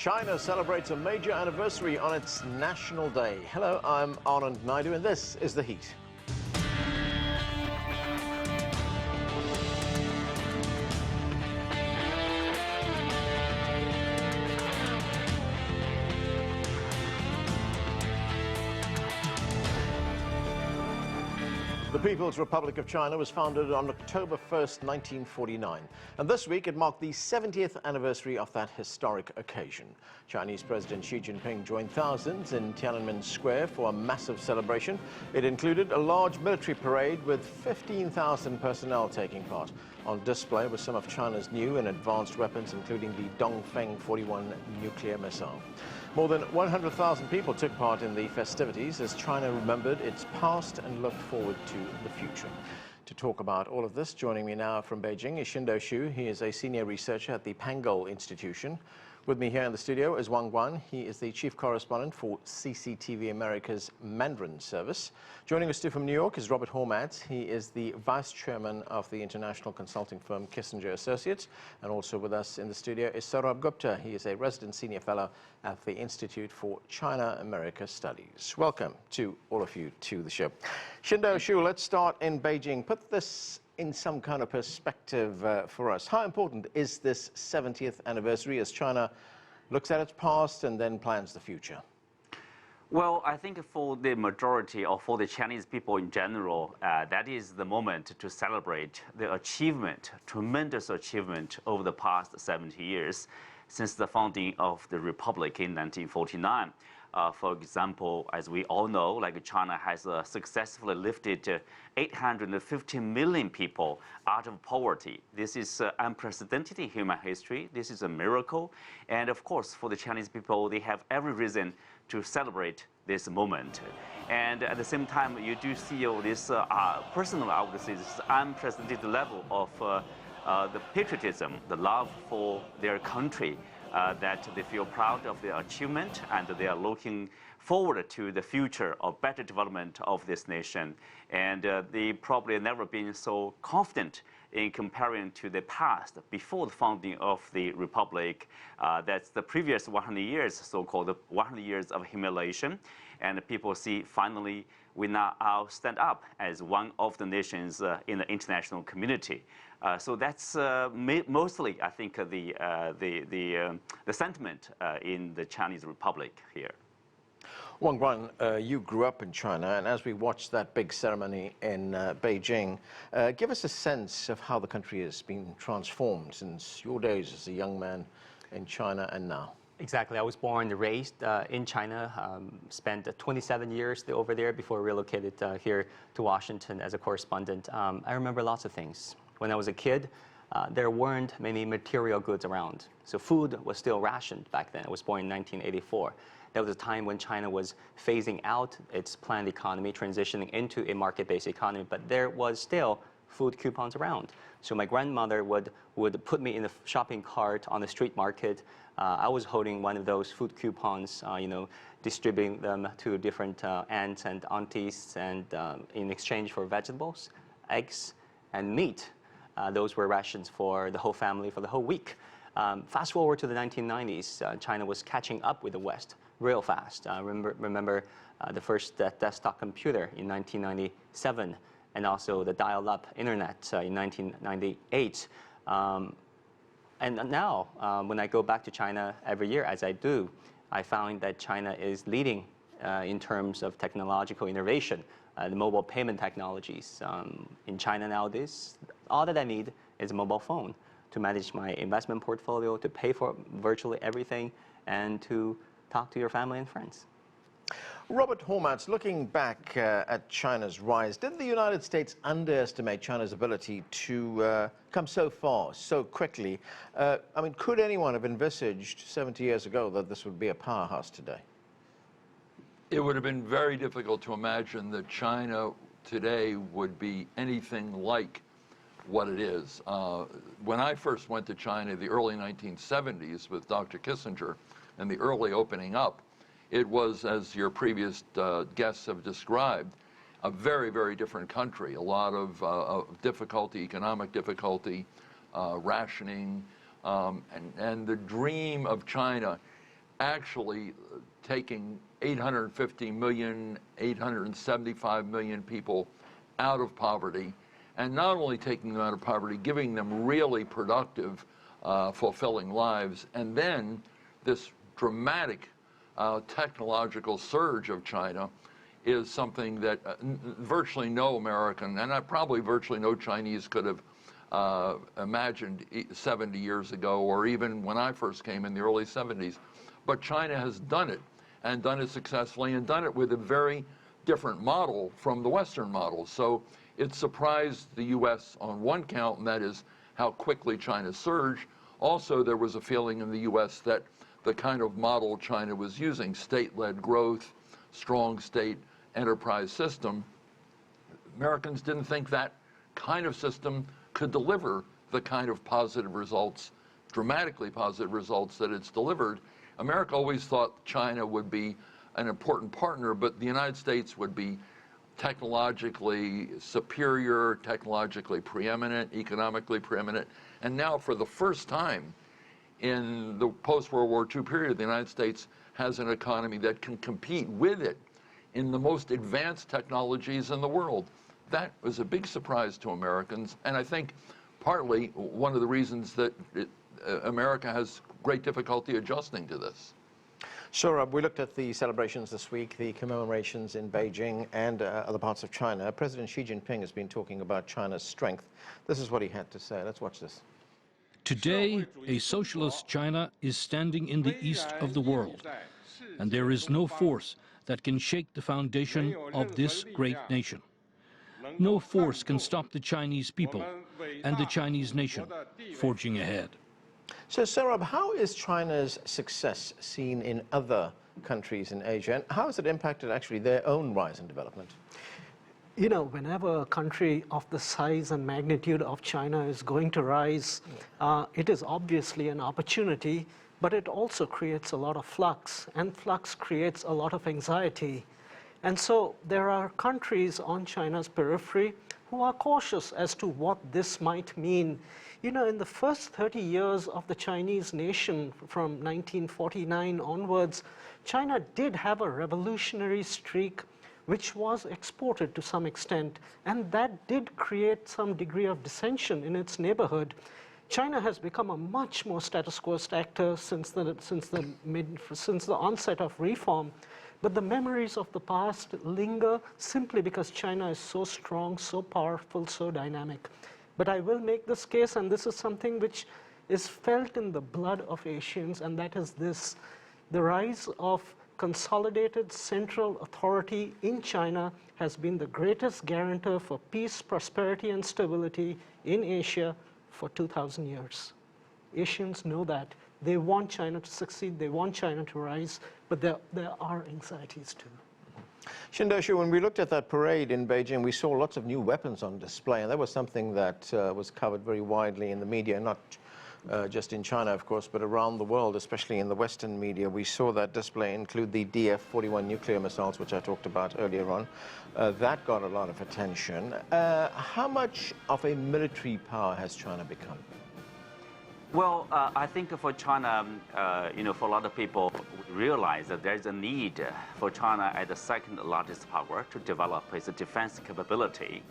China celebrates a major anniversary on its National Day. Hello, I'm Anand Naidu, and this is The Heat. The People's Republic of China was founded on October 1st, 1949. And this week it marked the 70th anniversary of that historic occasion. Chinese President Xi Jinping joined thousands in Tiananmen Square for a massive celebration. It included a large military parade with 15,000 personnel taking part. On display was some of China's new and advanced weapons, including the Dongfeng 41 nuclear missile. More than 100,000 people took part in the festivities as China remembered its past and looked forward to the future. To talk about all of this, joining me now from Beijing is Qinduo Xu. He is a senior researcher at the Pangoal Institution. With me here in the studio is Wang Guan. He is the chief correspondent for CCTV America's Mandarin Service. Joining us too from New York is Robert Hormats. He is the vice chairman of the international consulting firm Kissinger Associates. And also with us in the studio is Sourabh Gupta. He is a resident senior fellow at the Institute for China-America Studies. Welcome to all of you to the show. Qinduo Xu, let's start in Beijing. Put this in some kind of perspective for us. How important is this 70th anniversary as China looks at its past and then plans the future? Well, I think for the majority or for the Chinese people in general, that is the moment to celebrate the achievement, tremendous achievement over the past 70 years since the founding of the Republic in 1949. For example, as we all know, like China has successfully lifted 850 million people out of poverty. This is unprecedented in human history. This is a miracle. And of course, for the Chinese people, they have every reason to celebrate this moment. And at the same time, you do see this personal, I would say, this unprecedented level of the patriotism, the love for their country. That they feel proud of their achievement and they are looking forward to the future of better development of this nation. And they probably never been so confident in comparing to the past before the founding of the Republic. That's the previous 100 years, so-called 100 years of humiliation. And people see finally we now stand up as one of the nations in the international community. So that's mostly, I think, the sentiment in the Chinese Republic here. Wang Guan, you grew up in China, and as we watched that big ceremony in Beijing, give us a sense of how the country has been transformed since your days as a young man in China and now. Exactly. I was born and raised in China, spent 27 years over there before relocated here to Washington as a correspondent. I remember lots of things. When I was a kid, there weren't many material goods around. So food was still rationed back then. I was born in 1984. That was a time when China was phasing out its planned economy, transitioning into a market-based economy, but there was still food coupons around. So my grandmother would put me in the shopping cart on the street market. I was holding one of those food coupons, distributing them to different aunts and aunties, and in exchange for vegetables, eggs, and meat. Those were rations for the whole family for the whole week. Fast forward to the 1990s, China was catching up with the West real fast. Remember the first desktop computer in 1997, and also the dial-up internet in 1998. And now, when I go back to China every year, as I do, I find that China is leading in terms of technological innovation. The mobile payment technologies in China nowadays, all that I need is a mobile phone to manage my investment portfolio, to pay for virtually everything, and to talk to your family and friends. Robert Hormats, looking back at China's rise, did the United States underestimate China's ability to come so far, so quickly? I mean, could anyone have envisaged 70 years ago that this would be a powerhouse today? It would have been very difficult to imagine that China today would be anything like what it is. When I first went to China in the early 1970s with Dr. Kissinger and the early opening up, it was, as your previous guests have described, a very, very different country. A lot of difficulty, economic difficulty, rationing, and the dream of China actually taking 850 million, 875 million people out of poverty, and not only taking them out of poverty, giving them really productive, fulfilling lives, and then this dramatic technological surge of China is something that virtually no American, and probably virtually no Chinese could have imagined 70 years ago, or even when I first came in the early 70s. But China has done it, and done it successfully, and done it with a very different model from the Western model. So it surprised the U.S. on one count, and that is how quickly China surged. Also, there was a feeling in the U.S. that the kind of model China was using, state-led growth, strong state enterprise system, Americans didn't think that kind of system could deliver the kind of positive results, dramatically positive results that it's delivered. America always thought China would be an important partner, but the United States would be technologically superior, technologically preeminent, economically preeminent. And now, for the first time in the post-World War II period, the United States has an economy that can compete with it in the most advanced technologies in the world. That was a big surprise to Americans, and I think partly one of the reasons that America has great difficulty adjusting to this. Sourabh, we looked at the celebrations this week, the commemorations in Beijing and other parts of China. President Xi Jinping has been talking about China's strength. This is what he had to say. Let's watch this. Today, a socialist China is standing in the east of the world, and there is no force that can shake the foundation of this great nation. No force can stop the Chinese people and the Chinese nation forging ahead. So, Sourabh, how is China's success seen in other countries in Asia, and how has it impacted actually their own rise and development? You know, whenever a country of the size and magnitude of China is going to rise, it is obviously an opportunity, but it also creates a lot of flux, and flux creates a lot of anxiety. And so there are countries on China's periphery who are cautious as to what this might mean. You know, in the first 30 years of the Chinese nation, from 1949 onwards, China did have a revolutionary streak which was exported to some extent, and that did create some degree of dissension in its neighborhood. China has become a much more status quo actor since the onset of reform, but the memories of the past linger simply because China is so strong, so powerful, so dynamic. But I will make this case, and this is something which is felt in the blood of Asians, and that is this: the rise of consolidated central authority in China has been the greatest guarantor for peace, prosperity, and stability in Asia for 2,000 years. Asians know that. They want China to succeed, they want China to rise, but there are anxieties too. Qinduo Xu, when we looked at that parade in Beijing, we saw lots of new weapons on display, and that was something that was covered very widely in the media, not just in China, of course, but around the world, especially in the Western media. We saw that display include the DF-41 nuclear missiles, which I talked about earlier on. That got a lot of attention. How much of a military power has China become? Well, I think for China, for a lot of people, we realize that there's a need for China as the second largest power to develop its defense capability.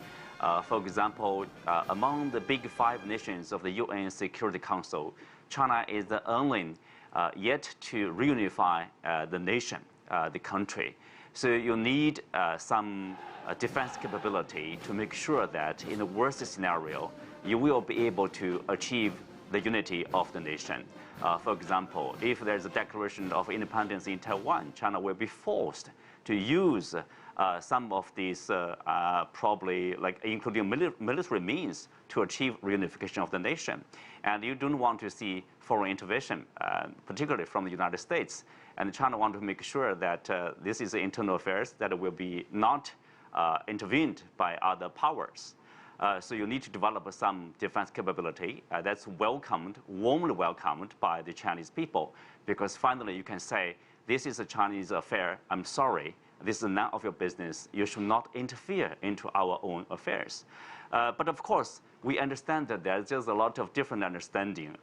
For example, among the big 5 nations of the UN Security Council, China is the only yet to reunify the nation, the country. So you need some defense capability to make sure that in the worst scenario, you will be able to achieve the unity of the nation. For example, if there's a declaration of independence in Taiwan, China will be forced to use some of these probably including military means to achieve reunification of the nation. And you don't want to see foreign intervention, particularly from the United States. And China wants to make sure that this is internal affairs that will be not intervened by other powers. So you need to develop some defense capability that's warmly welcomed by the Chinese people, because finally you can say, this is a Chinese affair, I'm sorry, this is none of your business, you should not interfere into our own affairs. But of course, we understand that there's a lot of different understanding,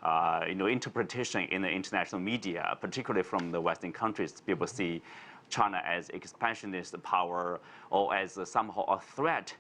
interpretation in the international media, particularly from the Western countries. People see China as expansionist power or as somehow a threat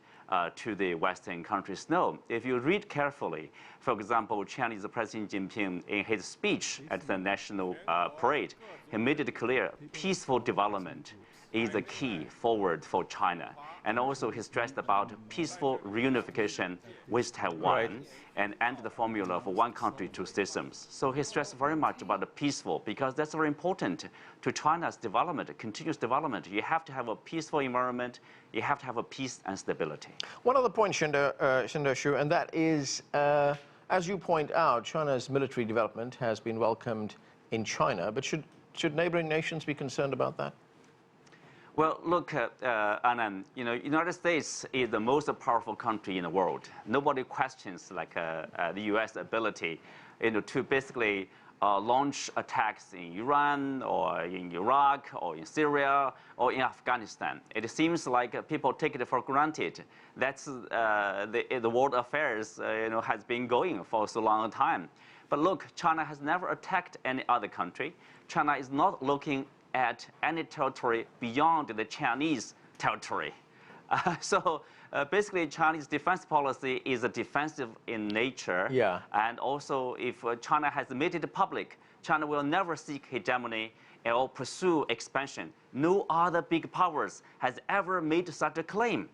to the Western countries. No, if you read carefully, for example, Chinese President Jinping, in his speech at the national parade, he made it clear peaceful development is the key forward for China. And also he stressed about peaceful reunification with Taiwan and the formula of one country, two systems. So he stressed very much about the peaceful, because that's very important to China's development, continuous development. You have to have a peaceful environment. You have to have a peace and stability. One other point, Qinduo Xu, and that is, as you point out, China's military development has been welcomed in China, but should neighboring nations be concerned about that? Well, look, Anand, United States is the most powerful country in the world. Nobody questions the U.S. ability, to basically launch attacks in Iran or in Iraq or in Syria or in Afghanistan. It seems like people take it for granted. That's the world affairs, has been going for so long a time. But look, China has never attacked any other country. China is not looking at any territory beyond the Chinese territory. So basically, Chinese defense policy is defensive in nature. Yeah. And also, if China has made it public, China will never seek hegemony or pursue expansion. No other big powers has ever made such a claim.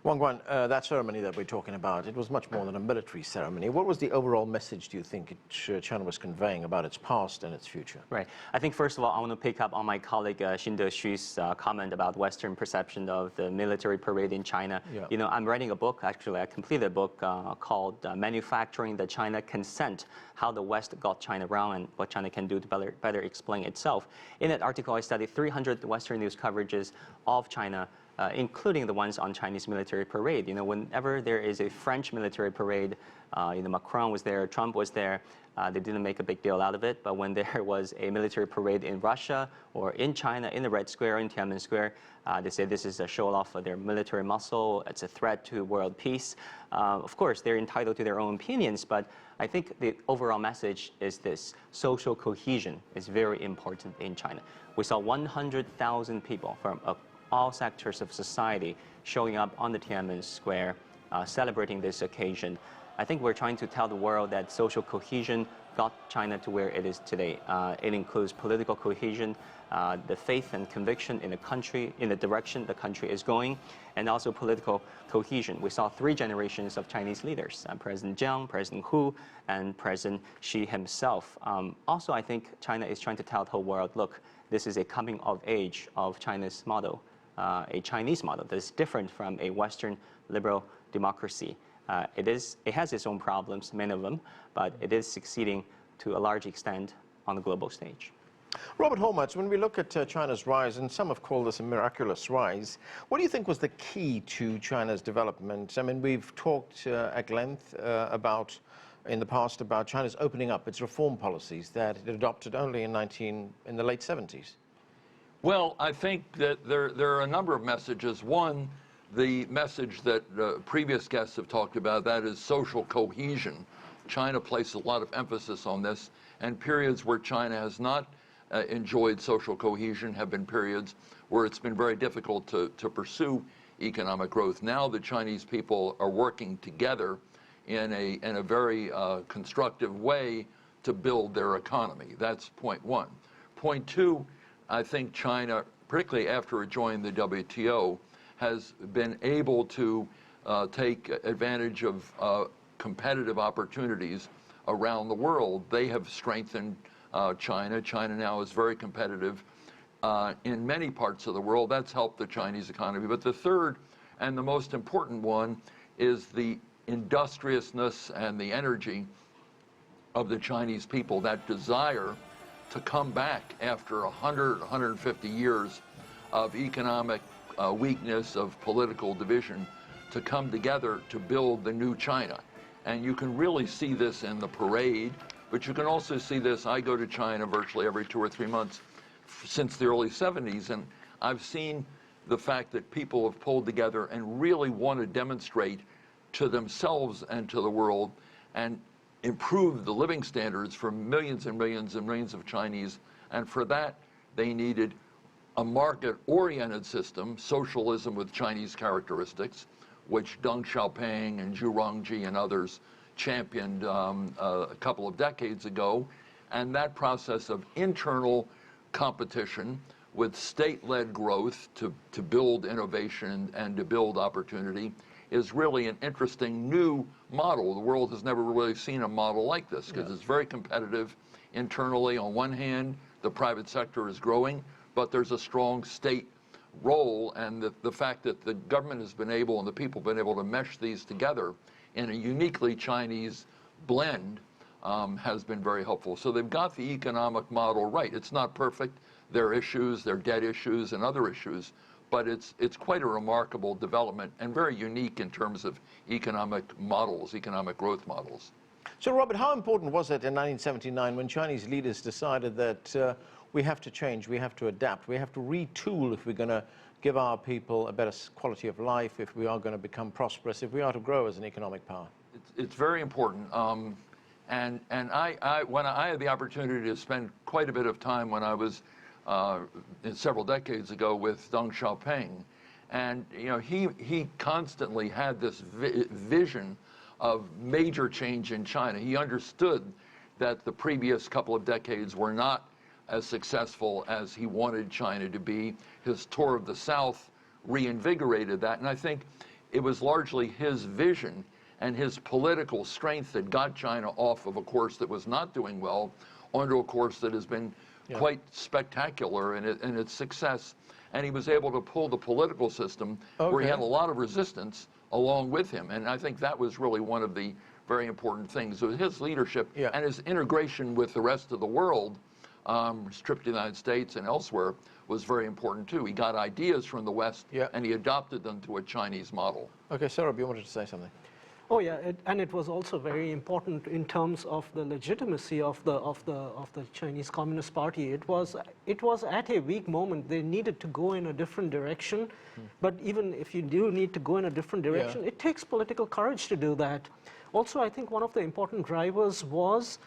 Wang Guan, that ceremony that we're talking about, it was much more than a military ceremony. What was the overall message, do you think, China was conveying about its past and its future? Right. I think, first of all, I want to pick up on my colleague Qinduo Xu's comment about Western perception of the military parade in China. Yeah. I'm writing a book, actually, I completed a book called Manufacturing the China Consent, How the West Got China Wrong and What China Can Do to better explain itself. In that article, I studied 300 Western news coverages of China, including the ones on Chinese military parade. Whenever there is a French military parade, Macron was there, Trump was there, they didn't make a big deal out of it. But when there was a military parade in Russia or in China, in the Red Square, in Tiananmen Square, they say this is a show-off of their military muscle, it's a threat to world peace. Of course, they're entitled to their own opinions, but I think the overall message is this: social cohesion is very important in China. We saw 100,000 people from all sectors of society showing up on the Tiananmen Square, celebrating this occasion. I think we're trying to tell the world that social cohesion got China to where it is today. It includes political cohesion, the faith and conviction in the country, in the direction the country is going, and also political cohesion. We saw 3 generations of Chinese leaders, President Jiang, President Hu, and President Xi himself. Also, I think China is trying to tell the whole world, look, this is a coming of age of China's model. A Chinese model that is different from a Western liberal democracy. It has its own problems, many of them, but it is succeeding to a large extent on the global stage. Robert Hormats, when we look at China's rise, and some have called this a miraculous rise, what do you think was the key to China's development? I mean, we've talked at length in the past about China's opening up its reform policies that it adopted only in the late 70s. Well, I think that there are a number of messages. One, the message that previous guests have talked about, that is social cohesion. China places a lot of emphasis on this, and periods where China has not enjoyed social cohesion have been periods where it's been very difficult to pursue economic growth. Now the Chinese people are working together in a very constructive way to build their economy. That's point one. Point two, I think China, particularly after it joined the WTO, has been able to take advantage of competitive opportunities around the world. They have strengthened China. China now is very competitive in many parts of the world. That's helped the Chinese economy. But the third and the most important one is the industriousness and the energy of the Chinese people, that desire to come back after 100, 150 years of economic weakness, of political division, to come together to build the new China. And you can really see this in the parade, but you can also see this. I go to China virtually every 2 or 3 months since the early 70s, and I've seen the fact that people have pulled together and really want to demonstrate to themselves and to the world and improve the living standards for millions and millions and millions of Chinese. And for that, they needed a market-oriented system, socialism with Chinese characteristics, which Deng Xiaoping and Zhu Rongji and others championed a couple of decades ago. And that process of internal competition with state-led growth to build innovation and to build opportunity is really an interesting new model. The world has never really seen a model like this because it's very competitive internally. On one hand, the private sector is growing, but there's a strong state role, and the fact that the government has been able and the people have been able to mesh these together in a uniquely Chinese blend has been very helpful. So they've got the economic model right. It's not perfect. There are issues, there are debt issues and other issues, but it's quite a remarkable development and very unique in terms of economic models, economic growth models. So, Robert, how important was it in 1979 when Chinese leaders decided that we have to change, we have to adapt, we have to retool if we're going to give our people a better quality of life, if we are going to become prosperous, if we are to grow as an economic power? It's very important. And when I had the opportunity to spend quite a bit of time when I was several decades ago with Deng Xiaoping, and he constantly had this vision of major change in China. He understood that the previous couple of decades were not as successful as he wanted China to be. His tour of the South reinvigorated that, and I think it was largely his vision and his political strength that got China off of a course that was not doing well onto a course that has been quite spectacular in its success. And he was able to pull the political system where he had a lot of resistance along with him. And I think that was really one of the very important things. So his leadership and his integration with the rest of the world, trip to the United States and elsewhere, was very important too. He got ideas from the West and he adopted them to a Chinese model. Okay, Sourabh, you wanted to say something? Oh yeah, and it was also very important in terms of the legitimacy of the Chinese Communist Party. It was at a weak moment. They needed to go in a different direction, but even if you do need to go in a different direction, it takes political courage to do that. Also, I think one of the important drivers was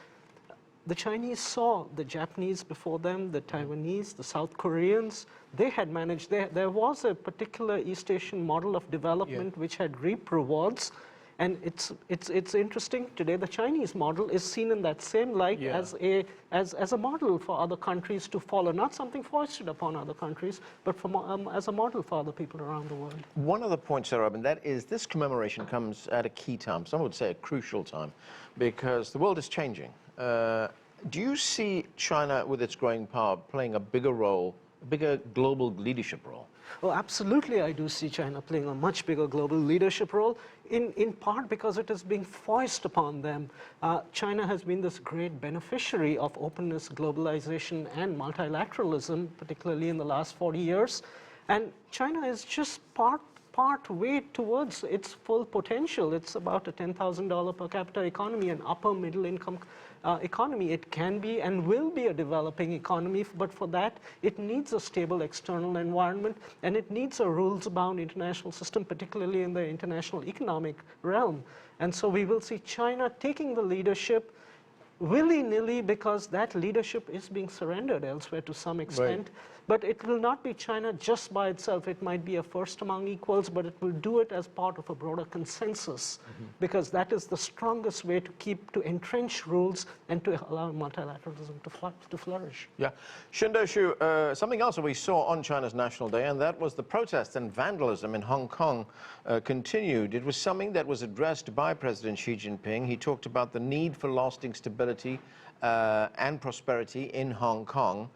the Chinese saw the Japanese before them, the Taiwanese, the South Koreans. They had managed. There was a particular East Asian model of development which had reaped rewards. And it's interesting today. The Chinese model is seen in that same light as a model for other countries to follow, not something foisted upon other countries, but as a model for other people around the world. One other point, Sourabh, and that is this commemoration comes at a key time. Some would say a crucial time, because the world is changing. Do you see China, with its growing power, playing a bigger role, a bigger global leadership role? Well, absolutely, I do see China playing a much bigger global leadership role, in part because it is being foisted upon them. China has been this great beneficiary of openness, globalization, and multilateralism, particularly in the last 40 years. And China is just part way towards its full potential. It's about a $10,000 per capita economy, an upper middle income economy. It can be and will be a developing economy, but for that it needs a stable external environment, and it needs a rules-bound international system, particularly in the international economic realm. And so we will see China taking the leadership willy-nilly, because that leadership is being surrendered elsewhere to some extent. But it will not be China just by itself. It might be a first among equals, but it will do it as part of a broader consensus, because that is the strongest way to entrench rules and to allow multilateralism to flourish. Yeah. Qinduo Xu, something else that we saw on China's National Day, and that was the protests and vandalism in Hong Kong continued. It was something that was addressed by President Xi Jinping. He talked about the need for lasting stability and prosperity in Hong Kong.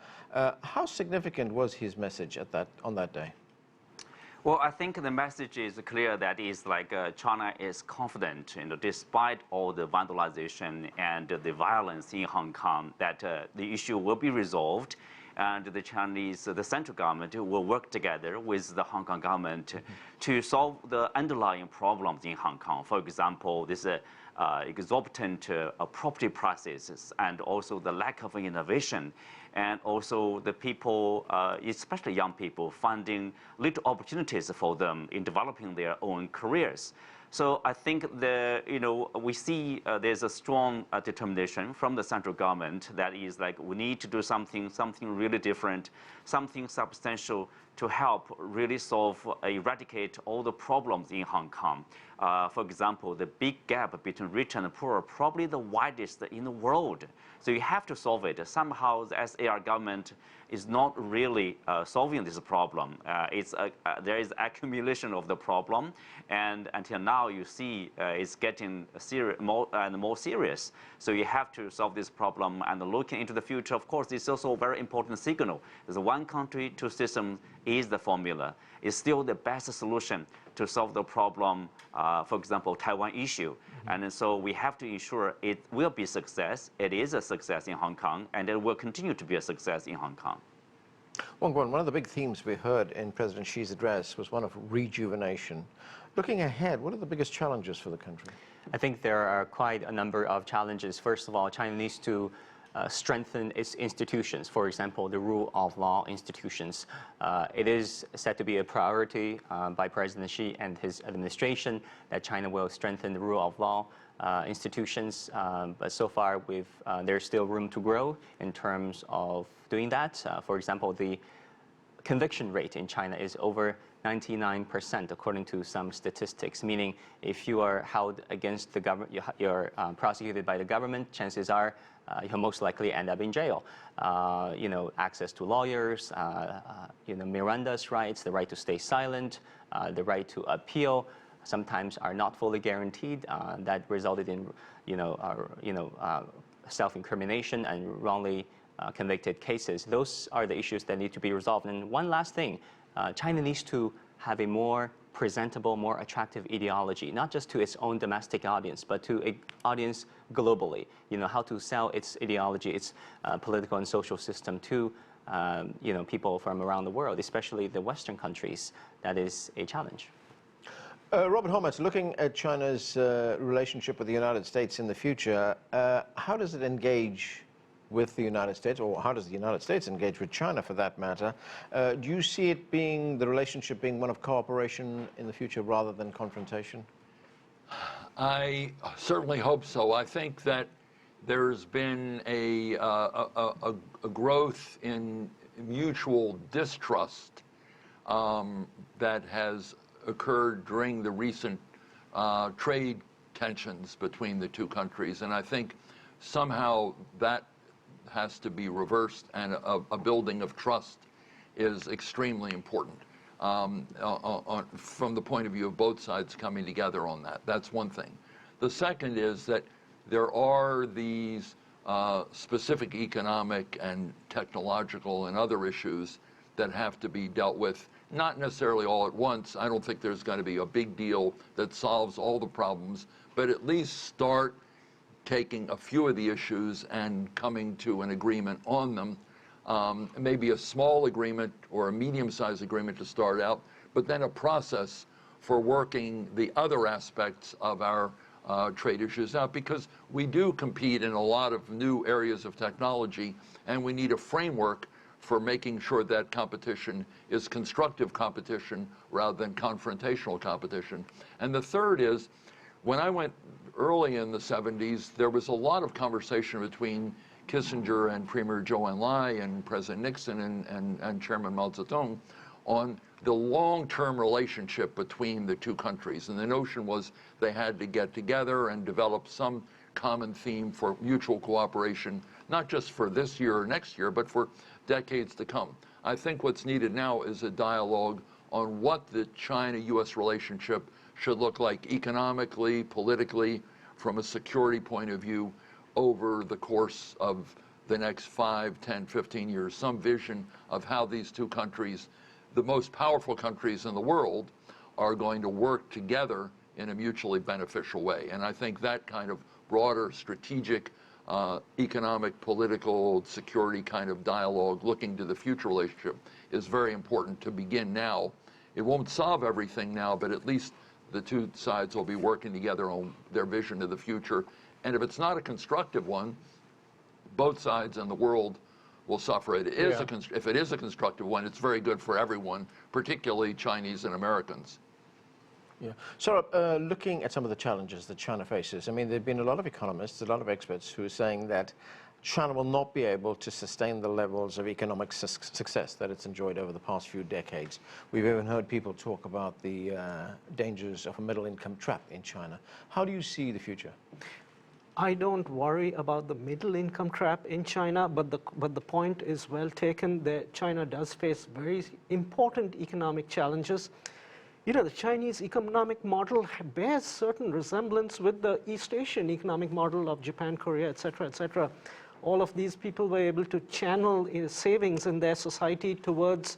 How significant was his message on that day? Well, I think the message is clear, that is like China is confident, despite all the vandalization and the violence in Hong Kong, that the issue will be resolved. and the central government will work together with the Hong Kong government to solve the underlying problems in Hong Kong. For example, this exorbitant property prices and also the lack of innovation, and also the people, especially young people, finding little opportunities for them in developing their own careers. So I think we see there's a strong determination from the central government that is like we need to do something really different, something substantial to help really eradicate all the problems in Hong Kong. For example, the big gap between rich and poor, probably the widest in the world. So you have to solve it. Somehow the SAR government is not really solving this problem. There is accumulation of the problem, and until now you see it's getting more and more serious. So you have to solve this problem, and looking into the future, of course, it's also a very important signal. There's one country, two systems is the formula. It's still the best solution to solve the problem, for example, Taiwan issue. And so we have to ensure it will be a success. It is a success in Hong Kong, and it will continue to be a success in Hong Kong. Wang Guan, one of the big themes we heard in President Xi's address was one of rejuvenation. Looking ahead, what are the biggest challenges for the country? I think there are quite a number of challenges. First of all, China needs to strengthen its institutions, for example, the rule of law institutions. It is said to be a priority by President Xi and his administration that China will strengthen the rule of law institutions, but so far there's still room to grow in terms of doing that. For example, the conviction rate in China is over 99% according to some statistics, meaning if you are held against the government, you're prosecuted by the government, chances are you'll most likely end up in jail. Access to lawyers, Miranda's rights, the right to stay silent, the right to appeal, sometimes are not fully guaranteed. That resulted in, self-incrimination and wrongly convicted cases. Those are the issues that need to be resolved. And one last thing, China needs to have a more presentable, more attractive ideology, not just to its own domestic audience, but to an audience globally. How to sell its ideology, its political and social system to people from around the world, especially the Western countries. That is a challenge. Robert Hormats, looking at China's relationship with the United States in the future, how does it engage with the United States, or how does the United States engage with China for that matter? Do you see it the relationship being one of cooperation in the future rather than confrontation? I certainly hope so. I think that there's been a growth in mutual distrust that has occurred during the recent trade tensions between the two countries, and I think somehow that has to be reversed, and a building of trust is extremely important from the point of view of both sides coming together on that. That's one thing. The second is that there are these specific economic and technological and other issues that have to be dealt with, not necessarily all at once. I don't think there's going to be a big deal that solves all the problems, but at least start taking a few of the issues and coming to an agreement on them. Maybe a small agreement or a medium-sized agreement to start out, but then a process for working the other aspects of our trade issues out, because we do compete in a lot of new areas of technology, and we need a framework for making sure that competition is constructive competition rather than confrontational competition. And the third is, when I went early in the 70s, there was a lot of conversation between Kissinger and Premier Zhou Enlai and President Nixon and Chairman Mao Zedong on the long-term relationship between the two countries. And the notion was they had to get together and develop some common theme for mutual cooperation, not just for this year or next year, but for decades to come. I think what's needed now is a dialogue on what the China-U.S. relationship should look like economically, politically, from a security point of view over the course of the next 5, 10, 15 years, some vision of how these two countries, the most powerful countries in the world, are going to work together in a mutually beneficial way. And I think that kind of broader strategic economic, political, security kind of dialogue, looking to the future relationship, is very important to begin now. It won't solve everything now, but at least the two sides will be working together on their vision of the future. And if it's not a constructive one, both sides in the world will suffer. If it is a constructive one, it's very good for everyone, particularly Chinese and Americans. Yeah. Sourabh, looking at some of the challenges that China faces, I mean, there have been a lot of economists, a lot of experts who are saying that China will not be able to sustain the levels of economic success that it's enjoyed over the past few decades. We've even heard people talk about the dangers of a middle-income trap in China. How do you see the future? I don't worry about the middle-income trap in China, but the point is well taken that China does face very important economic challenges. You know, the Chinese economic model bears certain resemblance with the East Asian economic model of Japan, Korea, et cetera, All of these people were able to channel savings in their society towards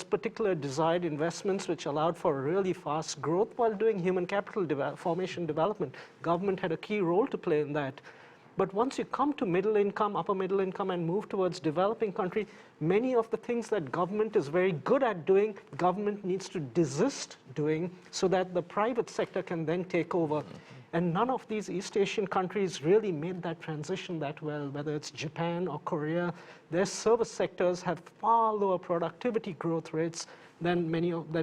particular desired investments, which allowed for really fast growth while doing human capital formation development. Government had a key role to play in that. But once you come to middle income, upper middle income, and move towards developing country, many of the things that government is very good at doing, government needs to desist doing so that the private sector can then take over. And none of these East Asian countries really made that transition that well, whether it's Japan or Korea. Their service sectors have far lower productivity growth rates than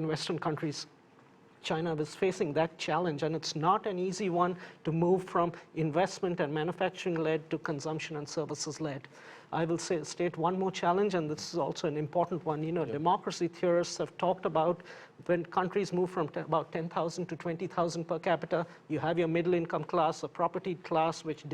Western countries. China is facing that challenge, and it's not an easy one to move from investment and manufacturing-led to consumption and services-led. I will state one more challenge, and this is also an important one. You know, democracy theorists have talked about when countries move from about 10,000 to 20,000 per capita, you have your middle-income class, a property class which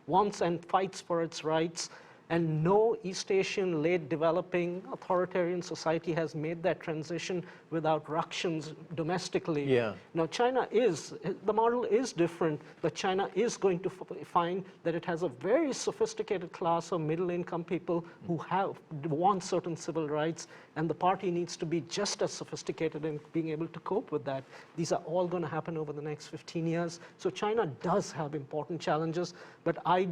wants and fights for its rights. And no East Asian-led developing authoritarian society has made that transition without ructions domestically. Yeah. Now, the model is different, but China is going to find that it has a very sophisticated class of middle-income people who want certain civil rights, and the party needs to be just as sophisticated in being able to cope with that. These are all going to happen over the next 15 years. So China does have important challenges, but I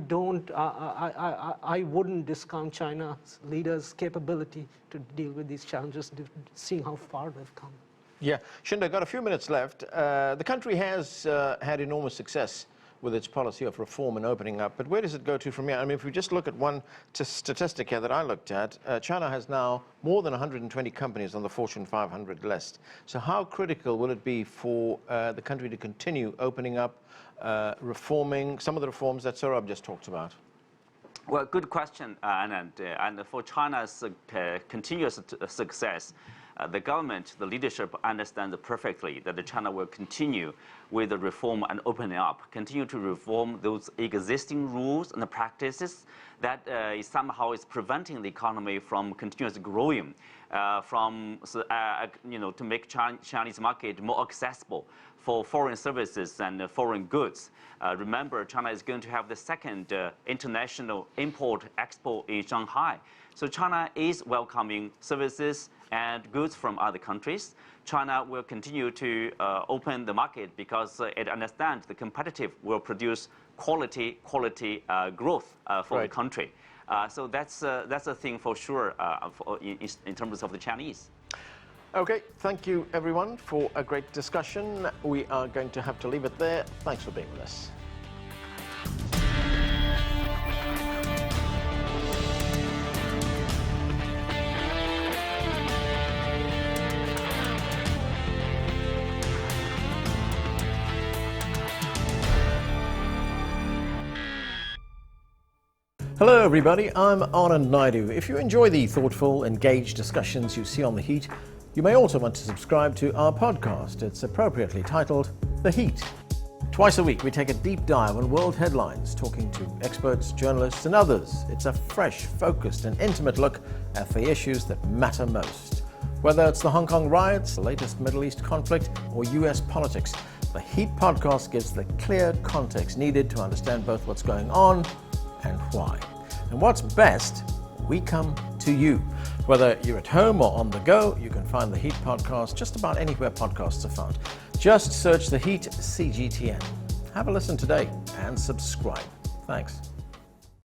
wouldn't discount China's leaders' capability to deal with these challenges, seeing how far they've come. Yeah, Qinduo, got a few minutes left. The country has had enormous success with its policy of reform and opening up, but where does it go to from here? I mean, if we just look at one statistic here that I looked at, China has now more than 120 companies on the Fortune 500 list. So how critical will it be for the country to continue opening up, reforming some of the reforms that Sourabh just talked about? Well, good question, Anand. And for China's continuous success, the government, the leadership understands perfectly that China will continue with the reform and opening up, continue to reform those existing rules and practices that somehow is preventing the economy from continuously growing, to make Chinese market more accessible for foreign services and foreign goods. Remember, China is going to have the second international import-export in Shanghai. So China is welcoming services and goods from other countries. China will continue to open the market because it understands the competitive will produce quality growth for the country. So that's a thing for sure in terms of the Chinese. Okay, thank you everyone for a great discussion. We are going to have to leave it there. Thanks for being with us. Hello everybody, I'm Anand Naidu. If you enjoy the thoughtful, engaged discussions you see on The Heat, you may also want to subscribe to our podcast. It's appropriately titled The Heat. Twice a week we take a deep dive on world headlines, talking to experts, journalists and others. It's a fresh, focused and intimate look at the issues that matter most. Whether it's the Hong Kong riots, the latest Middle East conflict or US politics, The Heat podcast gives the clear context needed to understand both what's going on and why. And what's best, we come to you. Whether you're at home or on the go, you can find The Heat podcast just about anywhere podcasts are found. Just search The Heat CGTN. Have a listen today and subscribe. Thanks.